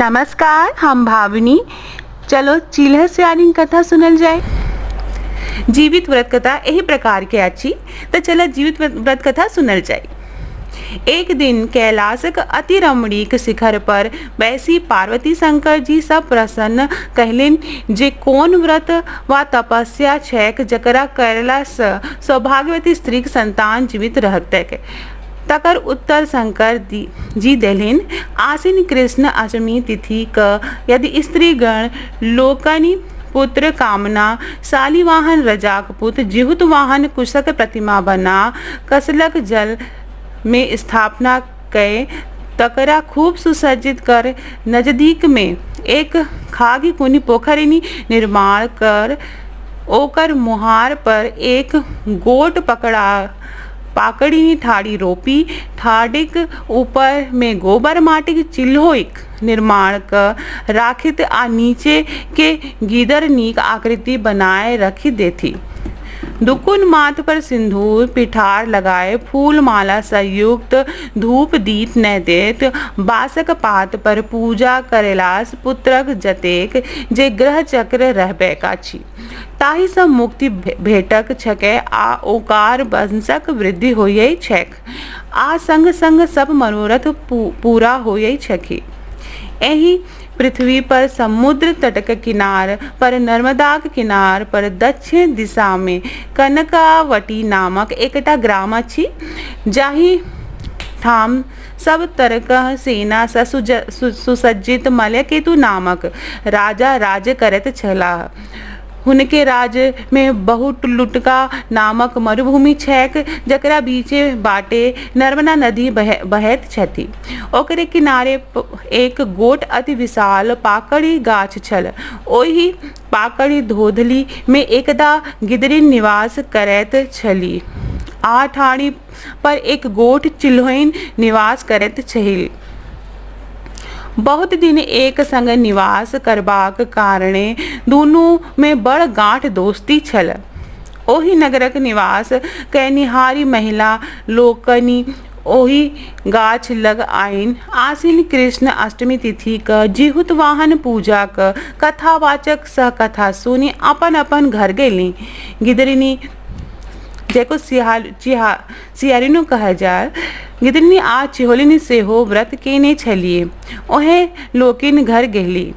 नमस्कार, हम भाविनी। चलो चिल्हर सियारिन कथा सुनल जाए। जीवित व्रत कथा यही प्रकार के अच्छी, तो चलो जीवित व्रत कथा सुनल जाए। एक दिन कैलाशक अति रमणीक शिखर पर बैसी पार्वती शंकर जी सब प्रसन्न कहलिन जे कौन व्रत व तपस्या छैक जकरा करला सौभाग्यवती स्त्रीक संतान जीवित रहतैक। तकर उत्तर शंकर जी देलिन, आसीन कृष्ण अष्टमी तिथि क यदि स्त्रीगण लोकनि पुत्र कामना शालिवाहन रजाक पुत्र जिहुत वाहन कुशक प्रतिमा बना कसलक जल में स्थापना कै तकरा खूब सुसज्जित कर नजदीक में एक खागी कुनी पोखरिनी निर्माण कर ओकर मुहार पर एक गोट पाकड़ीनी ठाड़ी रोपी ठाड़िक ऊपर में गोबर माटिक चिल्होइक निर्माण क राखित आ नीचे के गीदर नीक आकृति बनाए रखी देथी। दुकुन माथ पर सिंदूर पिठार लगाए फूल माला संयुक्त धूप दीप नैवेद्य बासक पात पर पूजा करेलास पुत्रक जतेक जे ग्रह चक्र रहबैक अछि ताहि सब मुक्ति भेटक छकै आ ओकार वंशक वृद्धि होइए छैक आ संग संग सब मनोरथ पूरा होइए छकी। एहि पृथ्वी पर समुद्र तटक किनार पर नर्मदाक किनार पर दक्षिण दिशा में कनकावटी नामक एकटा ग्राम अछि जाहि ठाम सब तरह सेना से सुसज्जित मलयकेतु नामक राजा राज्य करैत छलाह। हुनके राज्य में बहुटलुटका नामक मरुभूमि छैक जकरा बीचे बाटे नर्मदा नदी बहैत छथि। ओकरे किनारे एक गोट अति विशाल पाकड़ी गाछ छल। ओहि पाकड़ी धोधली में एकदा गिदरिन निवास करैत छली आ ठाड़ी पर एक गोट चिल्होइन निवास करैत छल। बहुत दिन एक संग निवास करबाक कारणे दुनू में बड़ गांठ दोस्ती छल। ओहि नगरक निवास कैनिहारी महिला लोकनि ओहि गाछ लग आइन आसीन कृष्ण अष्टमी तिथि क जिहुत वाहन पूजा क कथावाचक सह कथा सुनी अपन अपन घर गेली। गिदरिनी जेको सियारिनो कहा जाए गिदरिनी आ चिहोलिनी सेहो व्रत केने छलिए ओहे लोकिन घर गेली।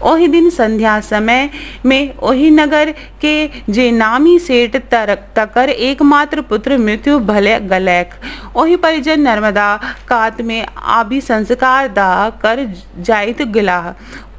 ओहि दिन संध्या समय में ओहि नगर के जे नामी सेठ तकर एकमात्र पुत्र मृत्यु भले गलैक। ओहि परिजन नर्मदा कात में आबि संस्कार दाह कर जाइत गेलाह।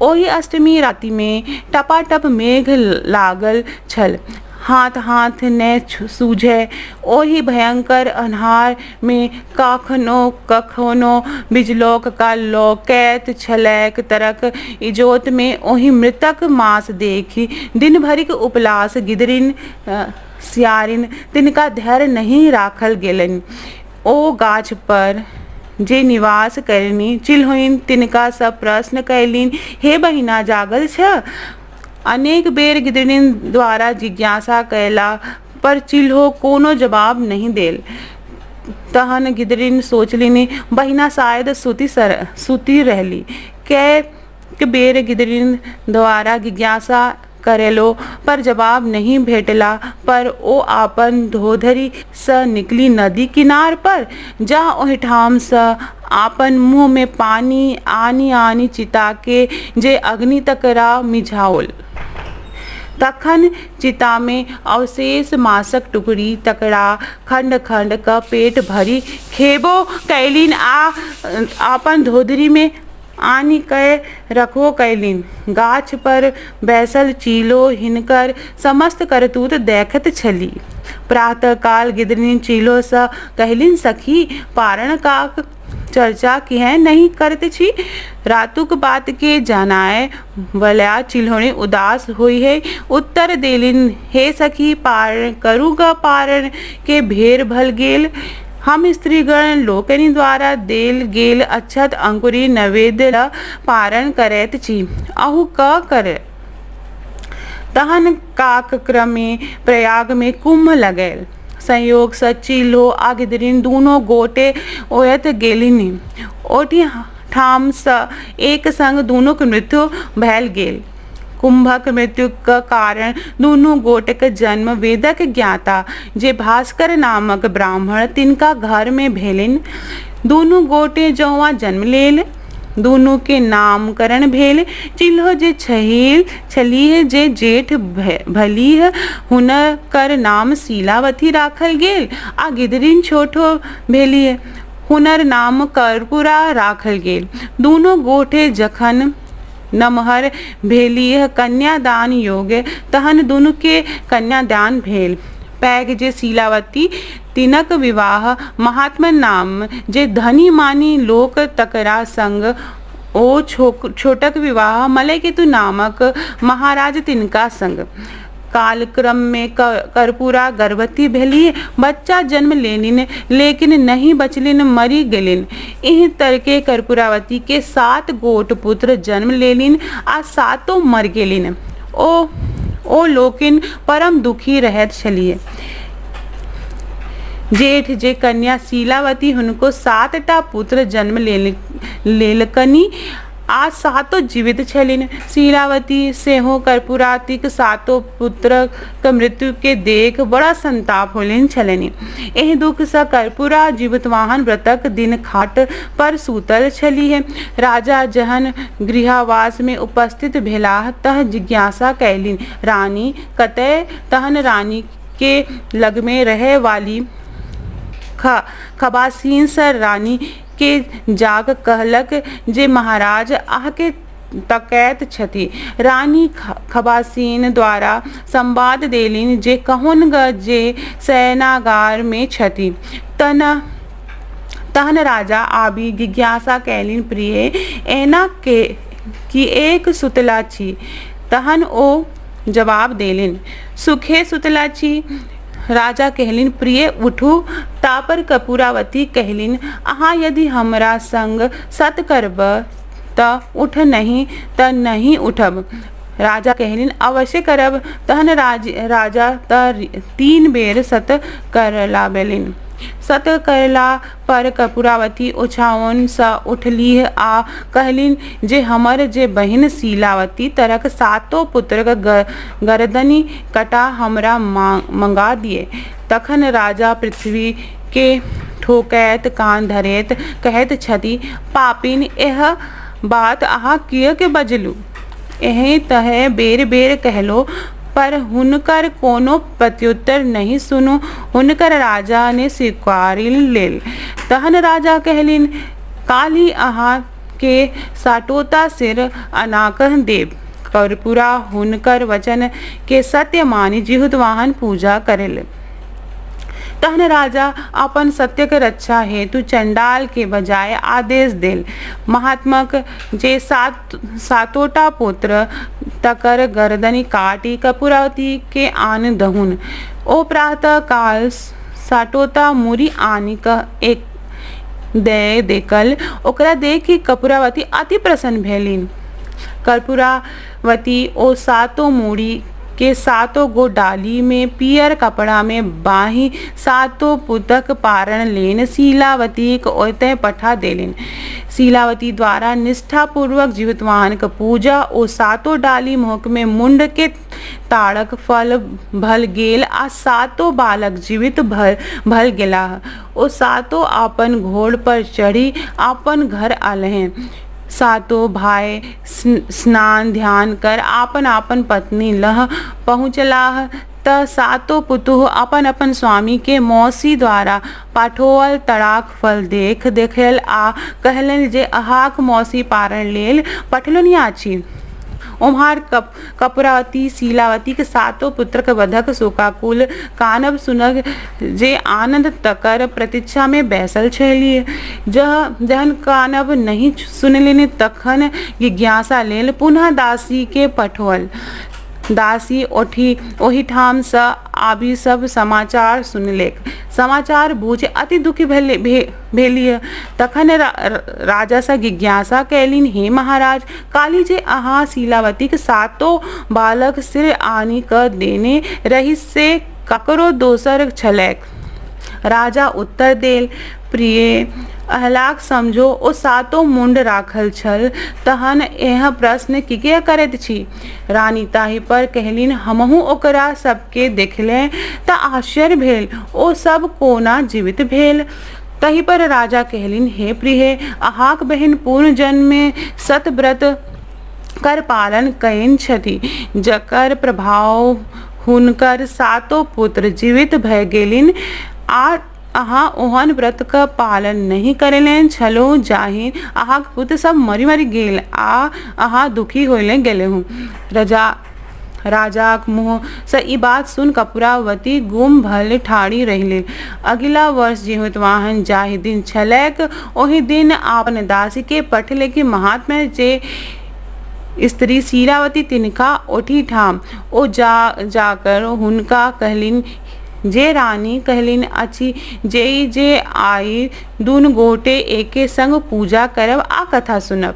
ओहि अष्टमी राति में टपाटप मेघ लागल छल, हाथ हाथ ने सूझे। ओहि भयंकर अन्हार में कखनो बिजलोक का लौकैत छलैक तरक इजोत में ओहि मृतक मास देखी दिन भरिक उपलास गिदरिन सियारिन तिनका धैर्य नहीं राखल गेलनि। ओ गाछ पर जे निवास करनी चिल्होइन तिनका सब प्रश्न कैलिन, हे बहिना जागल छ? अनेक बेर गिदरिन द्वारा जिज्ञासा कैला पर चिल्हो कोनो जवाब नहीं देल। तहन गिदरिन सोचलिनी बहिना शायद सुती रहली। कै बेर गिदरिन द्वारा जिज्ञासा करेलो पर जवाब नहीं भेटला पर ओ आपन धोधरी स निकली नदी किनार पर जहाँ ओहिठाम स आपन मुँह में पानी आनी चिता के जे अग्नि तकरा मिझाओल। तखन चिता में अवशेष मांसक टुकड़ी तकड़ा खंड खंड क पेट भरी खेबो कैलिन आ अपन धोधरी में आनी कै रखो कैलिन। गाछ पर बैसल चीलो हिनकर समस्त करतूत देखत छली। प्रातः काल गिदरिन चीलो स कहलिन, सखी पारण काक चर्चा किहे नहीं करते छी? रातुक बात के जानाए वल्या चिल्होने उदास हुई है। उत्तर देलिन, हे सखी पारण करूगा पारण के भेर भल गेल। हम स्त्रीगण लोकनि द्वारा देल गेल अक्षत अंकुरी नैवेद्य पारण करैत छी, अहु क करे। तहन काक क्रमे प्रयाग में कुंभ लगेल। संयोग से चिल्हो आ गिदरिन दूनो गोटे ओयत गेलिनी। ओटी ठाम एक संग दुनू के मृत्यु भैल गेल। कुंभक मृत्यु का कारण दुनू गोटक जन्म वेदक ज्ञाता जे भास्कर नामक ब्राह्मण तिनका घर में भेलिन। दुनू गोटे जौआ जन्म लेल, दुनू के नामकरण भेल। चिल्हो जे छलीह जे जेठ भलीह हुनकर नाम शीलावती राखल गेल, आ गिदरिन छोटो भेलीह हुनर नाम कर्पूरा राखल गेल। दुनू गोटे जखन नमहर भेलीह कन्यादान योग्य, तहन दुनू के कन्यादान भेल। पैघ जे शीलावती तिनक विवाह महात्मा नाम जे धनी मानी लोक तकरा संग ओ छोटक विवाह मलयकेतु नामक महाराज तिनका संग। कालक्रम में कर्पूरा गर्भवती भेली, बच्चा जन्म लेनिन लेकिन नहीं बचलिन, मरी गेलिन। एहि तरके कर्पूरावती के 7 गोट पुत्र जन्म लेलिन आ 7 मर गेलिन। ओ लोकिन परम दुखी रहैत छलिए। जेठ जे कन्या शीलावती हुनको 7टा पुत्र जन्म लेलकनि आ 7 जीवित छलिन। शीलावती सेहो कर्पूरातिक 7 पुत्रक मृत्यु के देख बड़ा संताप होलिन छलनि। एहि दुख सँ कर्पूरा जीवितवाहन व्रतक दिन खाट पर सूतल छलीह। राजा जहन गृहवास में उपस्थित भेलाह तह जिज्ञासा कैलिन, रानी कतय? तहन रानी के लग में रहे वाली खबासीन सर रानी के जाग कहलक जे महाराज आके तकैत छथि। रानी खबासीन द्वारा संवाद देलिन जे कहून जे शयनागार में छथि। तहन राजा आबि जिज्ञासा कैलिन, प्रिय एना के कि एक सुतला छी? तहन ओ जवाब देलिन, सुखे सुतला छी। राजा कहलिन, प्रिय उठू। तापर कर्पूरावती कहलिन, अहाँ यदि हमरा संग सत करब त उठ, नहीं त नहीं उठब। राजा कहलिन, अवश्य करब। तहन राजा त 3 बेर सत करला बेलिन। सत करला पर कर्पूरावती ओछाओन सँ उठलीह आ कहलिन जे हमर जे बहिन शीलावती तरक 7 पुत्रक गर्दनी कटा हमरा मंगा दिए। तखन राजा पृथ्वी के ठोकैत कान धरैत कहैत छथि, पापिन एह बात अहाँ किएक बजलू? एहि तहे बेर बेर कहलो पर हुनकर कोनो प्रत्युत्तर नहीं सुनू। हुनकर राजा ने स्वीकारी लेल। तहन राजा कहलिन, काल्हि अहाँ के 7टा सिर अनाकह देब। कर्पूरा हुनकर वचन के सत्य मानी जिहुतवाहन पूजा करेल। तहन राजा अपन सत्यक रक्षा हेतु चंडाल के बजाय आदेश देल, महात्मक जे 7टा पुत्र तकर गर्दनी काटी कर्पूरावती के आन दहुन। ओ प्रातः काल 7टा मूरी आनि एक दे देखल। ओकरा देख के कर्पूरावती अति प्रसन्न भेलिन। कर्पूरावती ओ 7 मूरी के 7 गो डाली में पियर कपड़ा में बाही 7 पुतक पारण लेन शीलावती को ओतय पठा देलिन। शीलावती द्वारा निष्ठा पूर्वक जीवितवाहन का पूजा ओ 7 डाली मुख में मुंड के ताड़क फल भल गेल आ 7 बालक जीवित भल गेला। ओ 7 अपन घोड़ पर चढ़ी अपन घर आलहें। 7 भाई स्नान ध्यान कर आपन आपन पत्नी लह पहुँचलाह त 7 पुतुह अपन अपन स्वामी के मौसी द्वारा पाठोअल तड़ाक फल देखेल आ कहलन जे अहाक मौसी पारण लेल पठलनि आछि। ओम्हार कर्पूरावती शीलावती के 7 पुत्रक वधक शोकाकुल कानब सुनक जे आनंद तकर प्रतीक्षा में बैसल छलिए। जहन कानब नहीं सुनलिन तखन जिज्ञासा लेल पुनः दासी के पठौल। दासी ओहिठाम सँ आबि सब समाचार सुनलेक। समाचार बूझ अति दुखी भेलिए। तखन राजा सँ जिज्ञासा कैलिन, हे महाराज, काली जे अहाँ शीलावती के 7 बालक सिर आनि क देने रही से ककरो दोसर छलैक? राजा उत्तर देल, प्रिय अहलाक समझो ओ सातो मुंड राखल छल, तहन एह प्रश्न किके करैत छी। रानी ताहि पर कहलिन, हमहु ओकरा सबके देखले त आश्चर्य भेल, ओ सब कोना जीवित भेल। तहि पर राजा कहलिन, हे प्रिय, अहाँक बहिन पूर्ण जन्म में सतव्रत कर पालन कयने छथि, जकर प्रभाव हुनकर सातो पुत्र जीवित भय गेलिन। आ अहाँ ओहन व्रत का पालन नहीं करेलेन छलो जाहि अहाँक पुत्र सब मरी मरी गेल आ अहाँ दुखी होले गेले हूँ। राजाक मुँह से ई बात सुन कपूरावती गुम भल ठाड़ी रहिले। अगिला वर्ष जिहुतवाहन जाहि दिन छलैक, ओहि दिन आपन दासी के पठले कि महात्मा जे स्त्री शीलावती तिनका ओठी ठाम ओ जाकर हुनका कहलिन, जे रानी कहलिन अछि जे आई दुन गोटे एके संग पूजा करब आ कथा सुनब।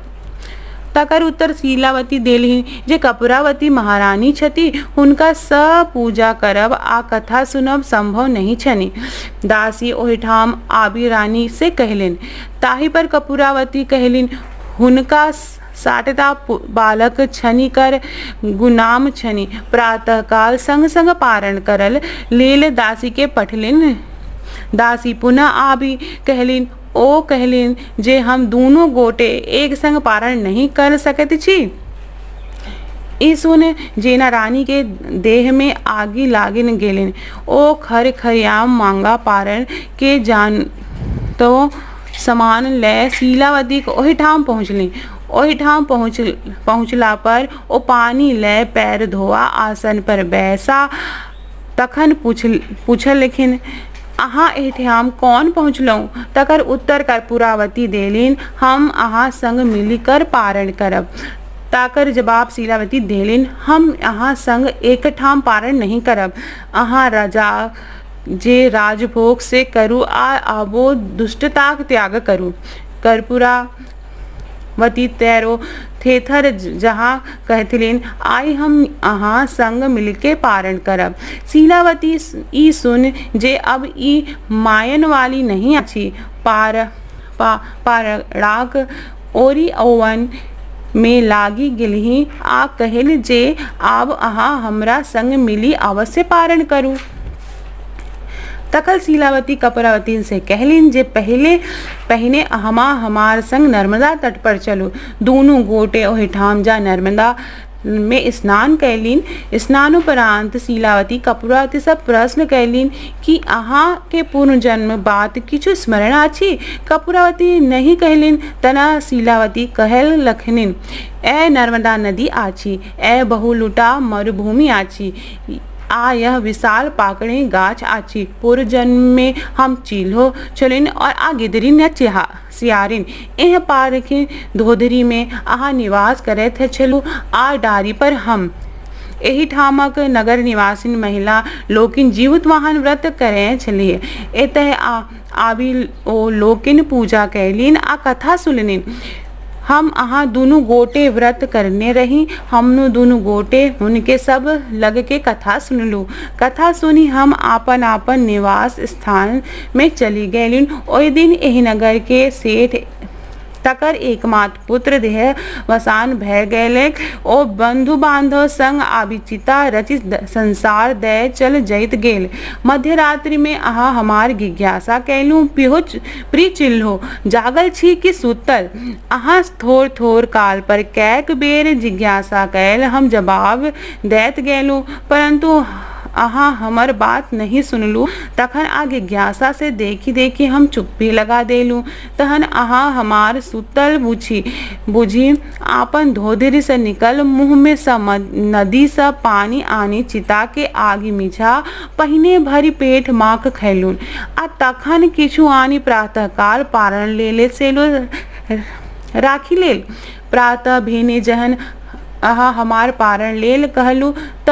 तकर उत्तर शीलावती देलहि जे कपूरावती महारानी छथि, हुनका सब पूजा करब आ कथा सुनब संभव नहीं छनि। दासी ओहिठाम आबि रानी से कहलिन। ताहि पर कपूरावती कहलिन, हुनका साटता बालक छनि कर गुनाम छनि। प्रातः काल संग संग पारण करल लेल दासी के पठलिन। दासी पुनः आबि कहलिन, ओ कहलिन जे हम दोनों गोटे एक संग पारण नहीं कर सकत छी। ई सुन जेना रानी के देह में आगी लागिन गेलिन। ओ खरियाम मांगा पारण के जान तो समान ले शीलावती के ओहिठाम पहुँचली। ओहिठाम पहुँचला पर ओ पानी ले पैर धोआ आसन पर बैसा। तखन पूछलखिन, अहाँ एहिठाम कौन पहुँचलौं? तकर उत्तर कपूरावती देलिन, हम अहाँ संग मिली कर पारण करब। ताकर जवाब शीलावती देलिन, हम अहाँ संग एक ठाम पारण नहीं करब। अहाँ राजा जे राजभोग से करू आ आबो दुष्टताक त्याग करू। कपूरावती तैरो थेथर जहाँ कहथिलिन, आई हम अहाँ संग मिलके पारण करब। शीलावती ई सुन जे अब ई मायन वाली नहीं अछि, पारणाक ओरी ओवन में लागी गेलहि आ कहल जे आब अहाँ हमरा संग मिली अवश्य पारण करू। तखन शीलावती कपूरावती से कहलिन जे पहिने हमार संग नर्मदा तट पर चलू। दोनों गोटे ओहिठाम जा नर्मदा में स्नान कैलिन। स्नानोपरांत शीलावती कपूरावती से प्रश्न कैलिन कि अहाँ के पूर्ण जन्म बात किछु स्मरण अछि? कपूरावती नहीं कहलिन। तना शीलावती कहल लखनिन, ए नर्मदा नदी आछि, ए बहुलुटा मरुभूमि आछि, आ यह विशाल पाकड़ी गाछ आछि। पूर्व जन्म में हम चील्हो छलिन और आ गिदरिन या सियारिन। एह पारखी धोधरी में अहाँ निवास करैत छलु आ डारी पर हम। एही ठामक नगर निवासी महिला लोकिन जीवतवाहन व्रत करे छलिए। एतय आबि ओ लोकिन पूजा कैलिन आ कथा सुनलिन। हम अहाँ दोनों गोटे व्रत करने रही। हमनु दोनों गोटे उनके सब लग के कथा सुनलू। कथा सुनी हम आपन आपन निवास स्थान में चली गयलिन। ओहि दिन एही नगर के सेठ तकर एकमात्र पुत्र देह वसान भय गेलैक। ओ बंधु बांधव संग आबि चिता रचि संसार दय चल जाइत गेल। मध्य रात्रि में अहाँ हमार जिज्ञासा कैलू, प्रिय चिल्हो जागल छी कि सुतल? अहाँ थोड़ काल पर कैक बेर जिज्ञासा कैल, हम जवाब दैत गेलू, परंतु अहाँ हमर बात नहीं सुनलू। तखन आ जिज्ञासा से देखी हम चुप्पी लगा देलू। तहन अहाँ हमार सुतल बुझी आपन धोधरी से निकल मुँह में स नदी से पानी आनी चिता के आगी मिझा पहिने भरी पेट माख खैलून। आ तखन किछु आनी प्रातः काल पारण लेले सेलो राखी लेल। प्रातः भेने जहन अहाँ हमार पारण लेल कहलू त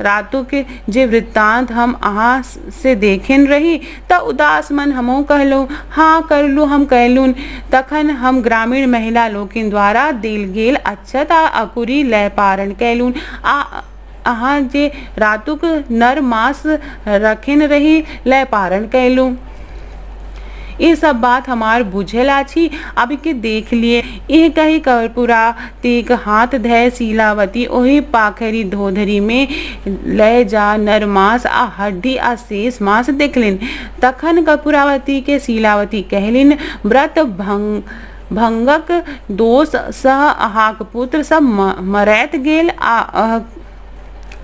रातु के जे वृत्तांत हम अहाँ से देखेन रही त उदास मन हमहु कहलू, हाँ करलू हम कहलून। तखन हम ग्रामीण महिला लोकिन द्वारा देल गेल अक्षत आ अकुरी लय पारण कैलून। आ अहाँ जे रातुक नर मास रखेन रही लय पारण कैलू। ये सब बात हमार बुझेला छी। अभी के देख लिए यह कही कर्पूरा तेक हाथ धय शीलावती ओही पाखरी धोधरी में ले जा नर मांस आ हड्डी आ शेष मांस देखलिन। तखन कर्पूरावती के शीलावती कहलिन, व्रत भंगक दोष सह अहाक पुत्र सब मरैत गेल आ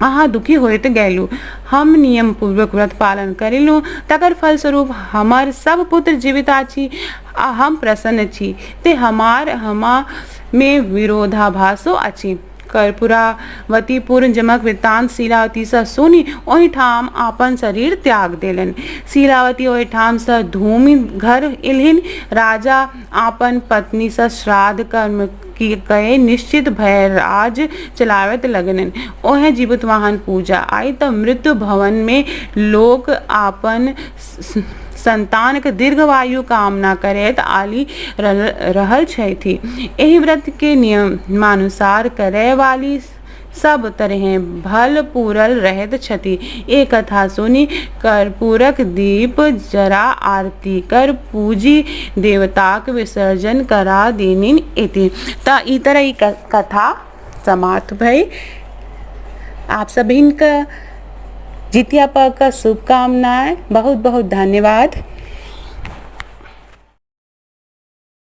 अहाँ दुखी होइत गेलू। हम नियम पूर्वक व्रत पालन करेलू, तकर फलस्वरूप हमार सब पुत्र जीवित अछि आ हम प्रसन्न छी। ते हमा में विरोधाभासो अछि। कर्पूरावती पूर्ण जमक वृत्तांत शीलावती से सुनी ओहि ठाम आपन शरीर त्याग देलन। शीलावती ओहि ठाम से धूमि घर एलहिन। राजा आपन पत्नी से श्राद्ध कर्म की कहे निश्चित भय राज चलावत लगन। ओहे जीवित वाहन पूजा आई त मृत्यु भवन में लोग आपन संतान के दीर्घवायु कामना करैत आली रहल छथि। एहि व्रत के नियमानुसार करे वाली सब तरह भल पूरल रहत छथि। ए कथा सुनी कर्पूरक दीप जरा आरती कर पूजी देवताक विसर्जन करा देनिन इति। त ई तरह ई कथा समाप्त भई। आप सभी का जितिया पर्व का शुभकामनाएं। बहुत बहुत धन्यवाद।